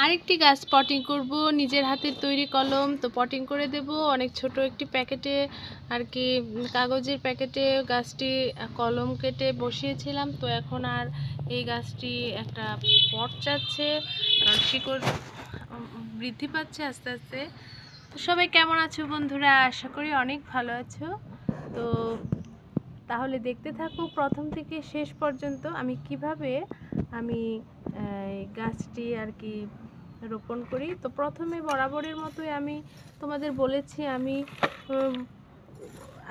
আরেকটি গাছ পটিং করব, নিজের হাতের তৈরি কলম। তো পটিং করে দেব অনেক ছোট একটি প্যাকেটে আর কি, কাগজের প্যাকেটে গাছটি কলম কেটে বসিয়েছিলাম। তো এখন আর এই গাছটি একটা পট চাচ্ছে, কারণ শিকড় বৃদ্ধি পাচ্ছে আস্তে আস্তে। তো সবাই কেমন আছো বন্ধুরা? আশা করি অনেক ভালো আছো। তো তাহলে দেখতে থাকো প্রথম থেকে শেষ পর্যন্ত আমি কিভাবে গাছটি আর কি রোপণ করি। তো প্রথমে বরাবরের মতোই আমি তোমাদের বলেছি,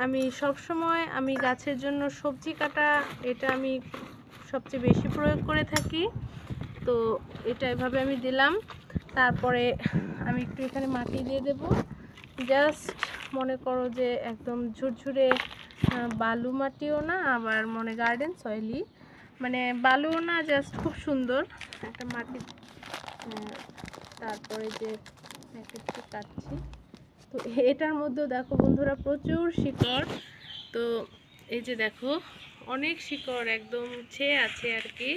আমি সবসময় গাছের জন্য সবজি কাটা এটা আমি সবচেয়ে বেশি প্রয়োগ করে থাকি। তো এটা এভাবে আমি দিলাম, তারপরে আমি একটু এখানে মাটি দিয়ে দেব। জাস্ট মনে করো যে একদম ঝুরঝুরে বালু মাটিও না, আবার মনে গার্ডেন সয়েলি, মানে বালুও না, জাস্ট খুব সুন্দর একটা মাটি। তারপরে যে প্যাকেটটি কাটছি, তো এটার মধ্যেও দেখো বন্ধুরা প্রচুর শিকড়। তো এই যে দেখো অনেক শিকড় একদম ছেয়ে আছে আর কি।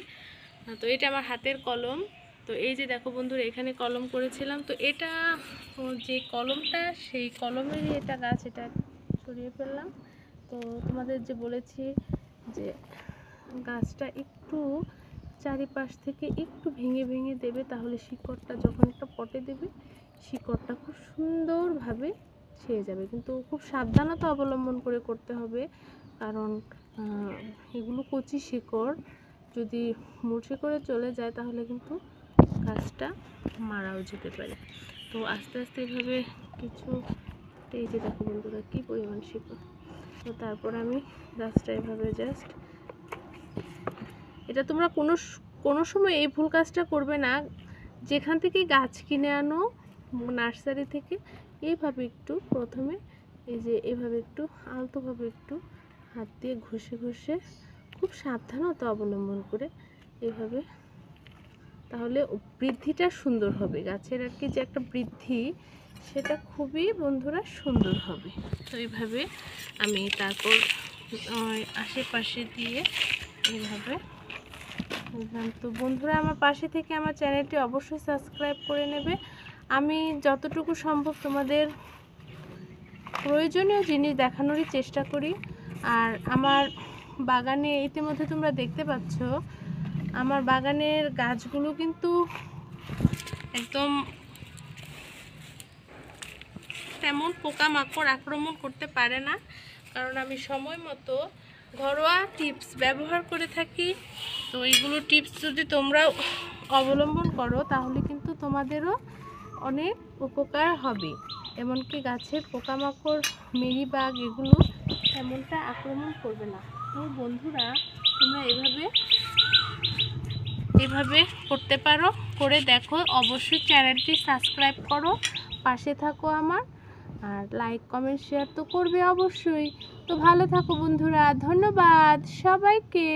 তো এটা আমার হাতের কলম। তো এই যে দেখো বন্ধুরা এখানে কলম করেছিলাম, তো এটা যে কলমটা সেই কলমেরই এটা গাছ, এটা সরিয়ে ফেললাম। তো তোমাদের যে বলেছি যে গাছটা একটু চারিপাশ থেকে একটু ভেঙে ভেঙে দেবে, তাহলে শিকড়টা যখন একটা পটে দেবে শিকড়টা খুব সুন্দরভাবে ছেয়ে যাবে। কিন্তু খুব সাবধানতা অবলম্বন করে করতে হবে, কারণ এগুলো কচি শিকড়, যদি মুছে করে চলে যায় তাহলে কিন্তু গাছটা মারাও যেতে পারে। তো আস্তে আস্তে এভাবে কিছু, এই যে দেখো বন্ধুরা কী পরিমাণ শিকড়। তো তারপর আমি গাছটা এভাবে জাস্ট, এটা তোমরা কোনো সময় এই ভুল কাজটা করবে না। যেখান থেকে গাছ কিনে আনো নার্সারি থেকে, এইভাবে একটু প্রথমে এই যে এভাবে একটু আলতোভাবে একটু হাত দিয়ে ঘষে ঘষে খুব সাবধানতা অবলম্বন করে এভাবে, তাহলে বৃদ্ধিটা সুন্দর হবে গাছের আর কি, যে একটা বৃদ্ধি সেটা খুবই বন্ধুরা সুন্দর হবে। তো এইভাবে আমি তারপর আশেপাশে দিয়ে এইভাবে। তো বন্ধুরা আমার পাশে থেকে আমার চ্যানেলটি অবশ্যই সাবস্ক্রাইব করে নেবে। আমি যতটুকু সম্ভব তোমাদের প্রয়োজনীয় জিনিস দেখানোরই চেষ্টা করি। আর আমার বাগানে ইতিমধ্যে তোমরা দেখতে পাচ্ছ আমার বাগানের গাছগুলো কিন্তু একদম তেমন পোকামাকড় আক্রমণ করতে পারে না, কারণ আমি সময় মতো ঘরোয়া টিপস ব্যবহার করে থাকি। তো এইগুলো টিপস যদি তোমরাও অবলম্বন করো তাহলে কিন্তু তোমাদেরও অনেক উপকার হবে। এমনকি গাছের পোকামাকড়, মেরিবাগ এগুলো তেমনটা আক্রমণ করবে না। তো বন্ধুরা তোমরা এভাবে করতে পারো, করে দেখো। অবশ্যই চ্যানেলটি সাবস্ক্রাইব করো, পাশে থাকো আমার, আর লাইক কমেন্ট শেয়ার তো করবে অবশ্যই। তো ভালো থাকো বন্ধুরা, ধন্যবাদ সবাইকে।